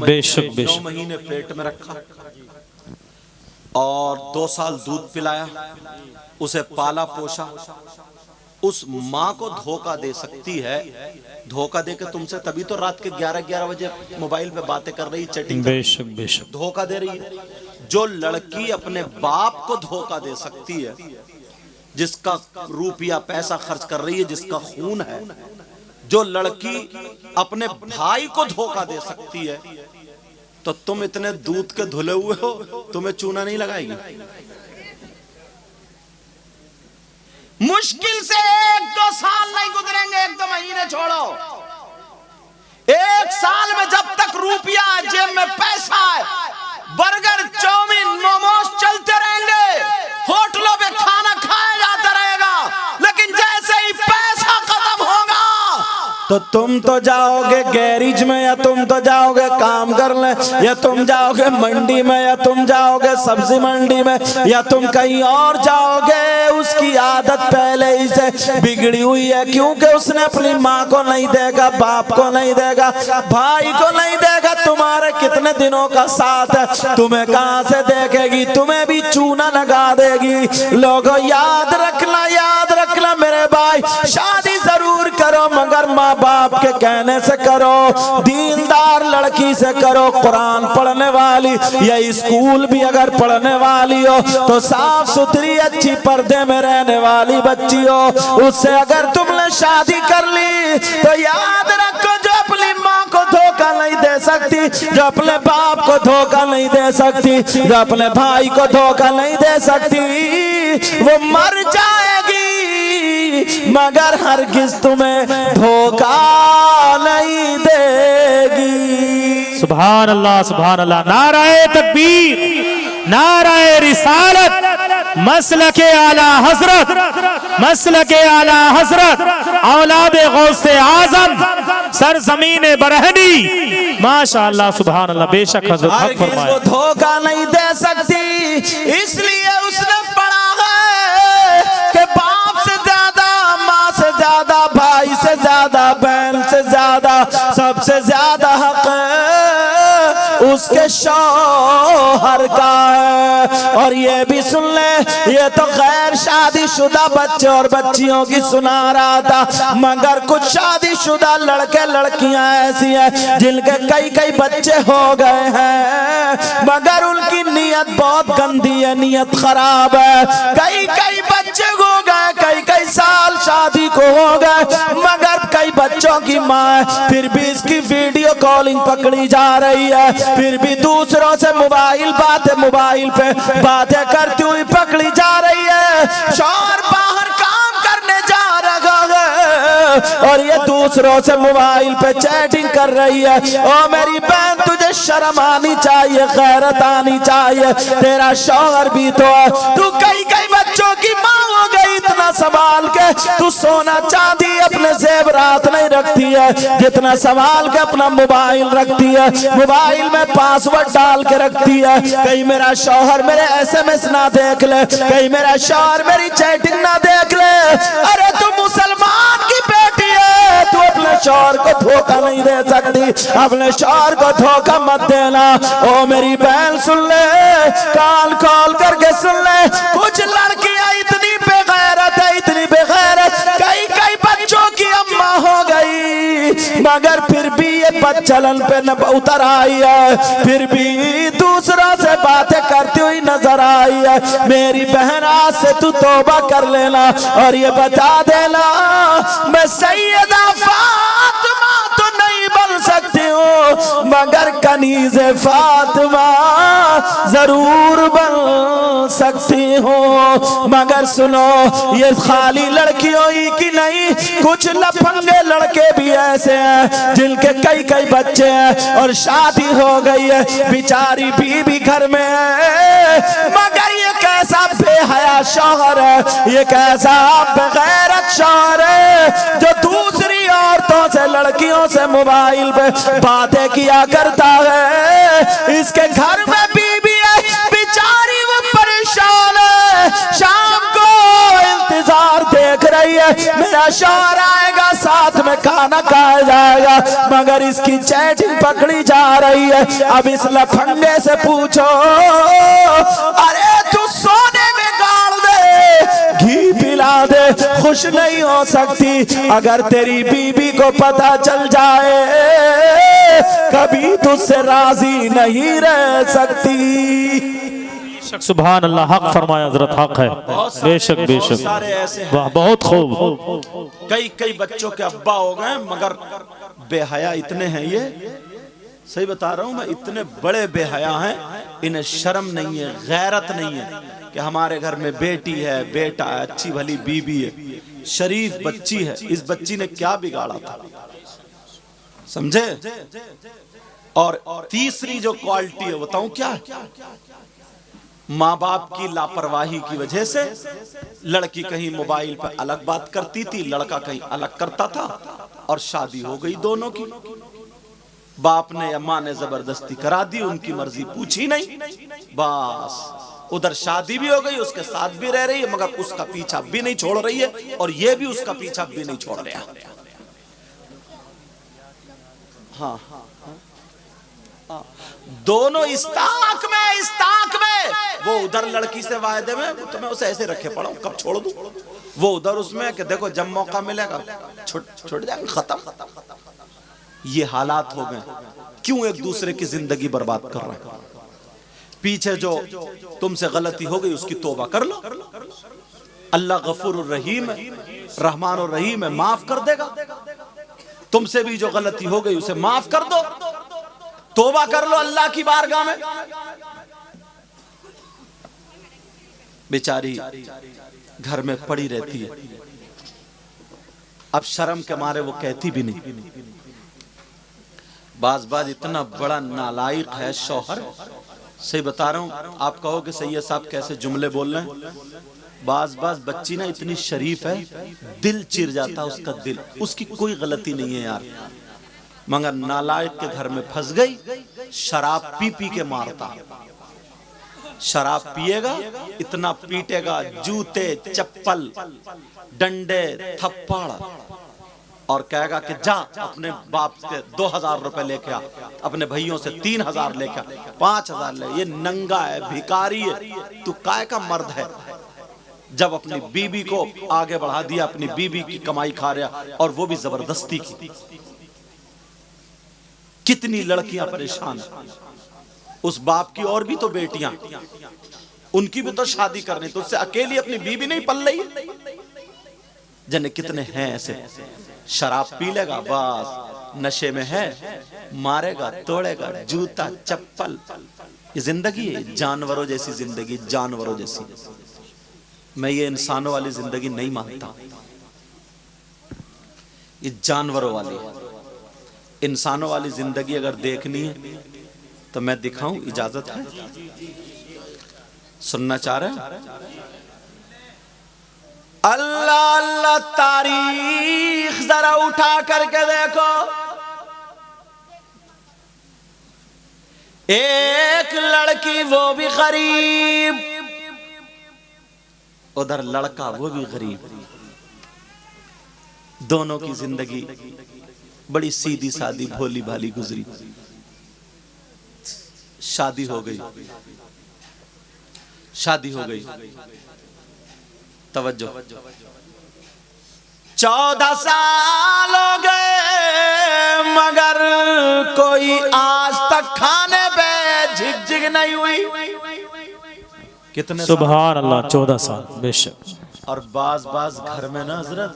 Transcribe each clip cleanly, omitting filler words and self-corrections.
बेशक 9 महीने पेट में रखा और 2 साल दूध पिलाया, उसे पाला पोषा। उस माँ को धोखा दे सकती है, धोखा दे के तुमसे तभी तो रात के 11-11 बजे मोबाइल पे बातें कर रही, चैटिंग बेशक बेशक धोखा दे रही है। जो लड़की अपने बाप को धोखा दे सकती है, जिसका रुपया पैसा खर्च कर रही है, जिसका खून है, जो लड़की अपने भाई को धोखा दे सकती है, तो तुम इतने दूध के धुले हुए हो, तुम्हें चूना नहीं लगाएगी? मुश्किल से 1-2 साल नहीं गुजरेंगे, 1-2 महीने छोड़ो, 1 साल में जब तक रुपया जेब में पैसा है, बर्गर चाउमीन मोमोज चलते रहेंगे, होटलों पे खाना खाया जाता रहेगा, लेकिन जैसे ही पैसा खत्म होगा तो तुम तो जाओगे गैरेज में, या तुम तो जाओगे काम करने, या तुम जाओगे मंडी में, या तुम जाओगे सब्जी मंडी में, या तुम कहीं और जाओगे। उसकी आदत पहले ही से बिगड़ी हुई है, क्योंकि उसने अपनी माँ को नहीं देगा, बाप को नहीं देगा, भाई को नहीं देगा। तुम्हारे कितने दिनों का साथ है, तुम्हें कहां से देखेगी? तुम्हें भी चूना लगा देगी। लोगों याद रखना मेरे भाई, शादी जरूर करो मगर माँ बाप के कहने से करो, दीनदार लड़की से करो, कुरान पढ़ने वाली या स्कूल भी अगर पढ़ने वाली हो तो साफ सुथरी अच्छी पर्दे में रहने वाली बच्ची हो, उससे अगर तुमने शादी कर ली तो याद रखो, जो अपनी माँ को धोखा नहीं दे सकती, जो अपने बाप को धोखा नहीं दे सकती, जो अपने भाई को धोखा नहीं दे सकती, वो मर जाएगी मगर हरगिज तुम्हें धोखा नहीं देगी। सुभान अल्लाह सुभान अल्लाह। नाराए तकबीर, नाराए रिसालत, मसलके आला हजरत, मसलके आला हजरत, औलादे गौसे आजम, सरजमीन बरहनी, माशाअल्लाह सुभान अल्लाह। बेशक हजरत हक फरमाए, वो धोखा नहीं दे सकती, इसलिए उसने पढ़ा है कि बाप से ज्यादा, माँ से ज्यादा, भाई से ज्यादा, बहन से ज्यादा, सबसे ज्यादा हक उसके शौहर का है। और ये भी सुन ले, ये तो गैर शादीशुदा बच्चे और बच्चियों की सुना रहा था, मगर कुछ शादीशुदा लड़के लड़कियां ऐसी हैं जिनके कई बच्चे हो गए हैं, मगर उनकी नीयत बहुत गंदी है, नीयत खराब है। कई बच्चे हो गए, कई साल शादी को हो गए, मगर कई बच्चों की माँ फिर भी इसकी वीडियो कॉलिंग पकड़ी जा रही है, फिर भी दूसरों से मोबाइल पे बातें करती हुई पकड़ी जा रही है। शौहर बाहर काम करने जा रहा है और ये दूसरों से मोबाइल पे चैटिंग कर रही है। ओ मेरी बहन, तुझे शर्म आनी चाहिए, गैरत आनी चाहिए, तेरा शौहर भी तो है। तू कई बच्चों की माँ हो गई, इतना संभाल के तू सोना चांदी अपने जेवरात नहीं रखती है जितना संभाल के अपना मोबाइल रखती है, मोबाइल में पासवर्ड डाल के रखती है। कहीं मेरा शौहर मेरे SMS ना देख ले, कहीं मेरा शौहर मेरी चैटिंग ना देख ले। अरे तू मुसलमान की बेटी है, तू अपने शौहर को धोखा नहीं दे सकती, अपने शौहर को धोखा मत देना। ओ मेरी बहन सुन ले, कान खोल करके सुन ले, कुछ लड़कियां इतनी बेगैरत है, इतनी बेगैरत, कई बच्चों की अम्मा हो गई, मगर फिर भी ये बदचलन पे न उतर आई है, फिर भी दूसरों से बातें करती हुई नजर आई है। मेरी बहन, आज से तू तौबा कर लेना और ये बता देना, मैं सैयदा फातिमा तो नहीं बन सकती हूँ, मगर कनीज़े फातिमा जरूर बन सकती हूँ। मगर सुनो, ये खाली लड़कियों ही की नहीं, कुछ लफंगे लड़के भी ऐसे हैं जिनके कई बच्चे हैं और शादी हो गई है, बेचारी बीवी घर में है, मगर ये कैसा बेहया शौहर है, ये कैसा बेगैरत शौहर है जो दूसरी औरतों से, लड़कियों से मोबाइल पे बातें किया करता है। इसके घर में बीवी है, बेचारी वो परेशान है, शाम को इंतजार देख रही है, मेरा शौहर आएगा साथ में खाना खाया जाएगा, मगर इसकी चैटिंग पकड़ी जा रही है। अब इस लफंगे से पूछो, अरे तू सोने में गाड़ दे, घी पिला दे, खुश नहीं हो सकती। अगर तेरी बीबी को पता चल जाए कभी तुझसे राजी नहीं रह सकती। सुभान अल्लाह, हक फरमाया हजरत, हक है, बेशक बेशक। सारे ऐसे हैं, वाह, बहुत खूब। कई बच्चों के अब्बा हो गए मगर बेहया इतने हैं, ये सही बता रहा हूं मैं, इतने बड़े बेहया हैं, इन्हें शर्म नहीं है, गैरत नहीं है कि हमारे घर में बेटी है, बेटा है, अच्छी भली बीबी है, शरीफ बच्ची है। इस बच्ची ने क्या बिगाड़ा था, समझे? और तीसरी जो क्वालिटी है बताऊं क्या है? माँ बाप की लापरवाही की वजह से लड़की कहीं मोबाइल पर अलग बात करती थी, लड़का कहीं अलग करता था, और शादी हो गई दोनों की। बाप ने या माँ ने जबरदस्ती करा दी, उनकी मर्जी पूछी नहीं, बस उधर शादी भी हो गई, उसके साथ भी रह रही है, मगर उसका पीछा भी नहीं छोड़ रही है, और ये भी उसका पीछा भी नहीं छोड़ रहा। हाँ, दोनों इस्ताक में वो उधर लड़की से वायदे में, तो मैं उसे ऐसे रखे पड़ा हूं, कब छोड़ दूं, वो उधर उसमें कि देखो जब मौका मिलेगा छोड़ जाएंगे, खत्म। ये हालात हो गए। क्यों एक दूसरे की जिंदगी बर्बाद कर रहे हैं? पीछे जो तुमसे गलती हो गई उसकी तौबा कर लो, अल्लाह गफूर रहीम है, रहमान और रहीम है, माफ कर देगा। तुमसे भी जो गलती हो गई उसे माफ कर दो, तौबा कर लो अल्लाह की बारगाह में। बेचारी घर में पड़ी रहती है, अब शर्म के मारे वो कहती भी नहीं। बाज इतना बड़ा नालायक है शौहर, सही बता रहा हूं। आप कहो कि सैयद साहब कैसे जुमले बोल रहे हैं। बाज बच्ची ना इतनी शरीफ है, दिल चिर जाता उसका दिल, उसकी कोई गलती नहीं है यार, मगर नालायक के घर में फंस गई। शराब पी के मारता, शराब पिएगा, इतना पीटेगा, जूते चप्पल डंडे थप्पड़, और कहेगा कि जा अपने बाप से 2000 रुपए लेके आ, अपने भाइयों से 3000 लेके आ, 5000 ले। ये नंगा है, भिखारी है, तू काय का मर्द है? जब अपनी बीबी को आगे बढ़ा दिया, अपनी बीबी की कमाई खा रहा, और वो भी जबरदस्ती की। कितनी लड़कियां परेशान हैं। उस बाप की और भी तो बेटियां, उनकी भी तो शादी करनी, तो उससे अकेली अपनी बीबी नहीं पल रही। जने कितने हैं ऐसे, शराब पी लेगा, बस नशे में है, मारेगा तोड़ेगा, जूता चप्पल। ये जिंदगी है, जानवरों जैसी जिंदगी, जानवरों जैसी। मैं ये इंसानों वाली जिंदगी नहीं मानता, ये जानवरों वाली है। इंसानों वाली जिंदगी अगर देखनी है तो मैं दिखाऊं, इजाजत है? सुनना चाह रहे हैं? अल्लाह अल्लाह तारीख जरा उठा करके देखो, एक लड़की वो भी गरीब, उधर लड़का वो भी गरीब, दोनों की जिंदगी बड़ी सीधी सादी भोली भाली गुजरी। शादी हो गई, शादी हो गई, तवज्जो, 14 साल हो गए मगर कोई आज तक खाने पे झिकझिक नहीं हुई। कितने सुभान अल्लाह, 14 साल, बेशक। और बाज घर में ना हजरत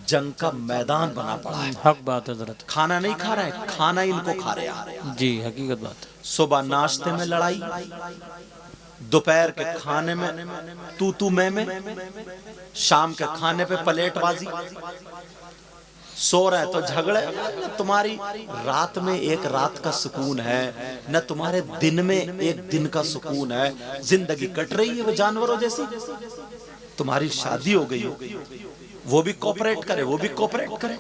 जंग का मैदान बना पड़ा है। हक बात है हजरत, खाना नहीं खा रहा है, खाना इनको खा रहे हैं। जी हकीकत बात। सुबह नाश्ते में लड़ाई, दोपहर के खाने में तू मैं, शाम के खाने पे प्लेटबाजी, सो रहे तो झगड़े। न तुम्हारी रात में एक रात का सुकून है, न तुम्हारे दिन में एक दिन का सुकून है। जिंदगी कट रही है वो जानवरों जैसी। तुम्हारी शादी हो गई, वो भी कोऑपरेट करे, वो भी कोऑपरेट करे।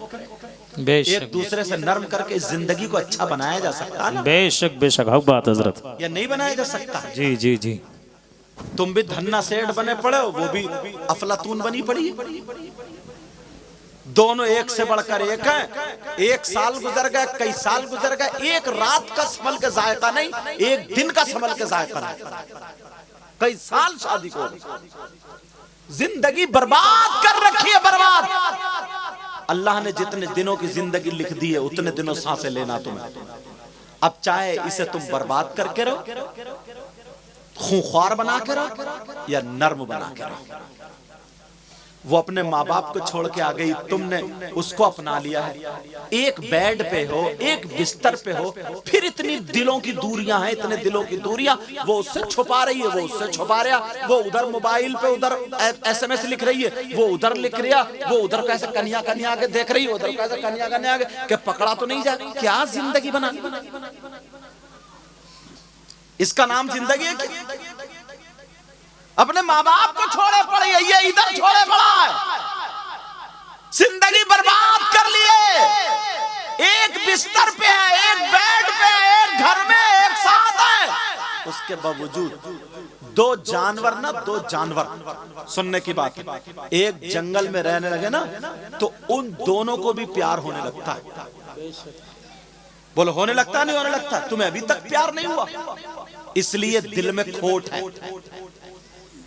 एक दूसरे से नर्म करके जिंदगी को अच्छा बनाया जा सकता है ना? बेशक बेशक, हक बात हजरत। या नहीं बनाया जा सकता? जी जी जी। तुम भी धन्ना सेठ बने पड़े हो, वो भी अफलातून बनी पड़ी है। दोनों एक से बढ़कर एक है। एक साल गुजर गया, कई साल गुजर गए, एक रात का संभल के जायका नहीं, एक दिन का संभल के जायका नहीं। कई साल शादी को, जिंदगी बर्बाद कर रखी है, बर्बाद। अल्लाह ने जितने दिनों की जिंदगी लिख दी है उतने दिनों सांसें लेना तुम्हें। अब चाहे इसे तुम बर्बाद करके रहो, खूंखार बना के रहो, या नर्म बना के रहो। वो अपने माँ बाप को छोड़ के आ गई, तुमने उसको अपना लिया है। एक बेड पे हो, एक बिस्तर पे हो, फिर इतनी दिलों की दूरियां हैं, इतने दिलों की दूरियां। वो उससे छुपा रही है, वो उससे छुपा रहा, वो उधर मोबाइल पे उधर SMS लिख रही है, वो उधर लिख रहा, वो उधर कैसे कन्या कन्या के देख रही है, उधर कैसे कन्या कन्या के पकड़ा तो नहीं जा। क्या जिंदगी बना, इसका नाम जिंदगी है क्या? अपने माँ बाप को छोड़े पड़े, ये इधर छोड़े पड़ा है, जिंदगी बर्बाद कर लिए। एक बिस्तर पे है, एक बेड पे है, एक घर में एक साथ है, उसके बावजूद दो जानवर ना, दो जानवर, सुनने की बात है, एक जंगल में रहने लगे ना तो उन दोनों को भी प्यार होने लगता है। बोलो होने लगता नहीं होने लगता? तुम्हें अभी तक प्यार नहीं हुआ, इसलिए दिल में खोट है,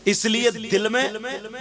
इसलिए दिल में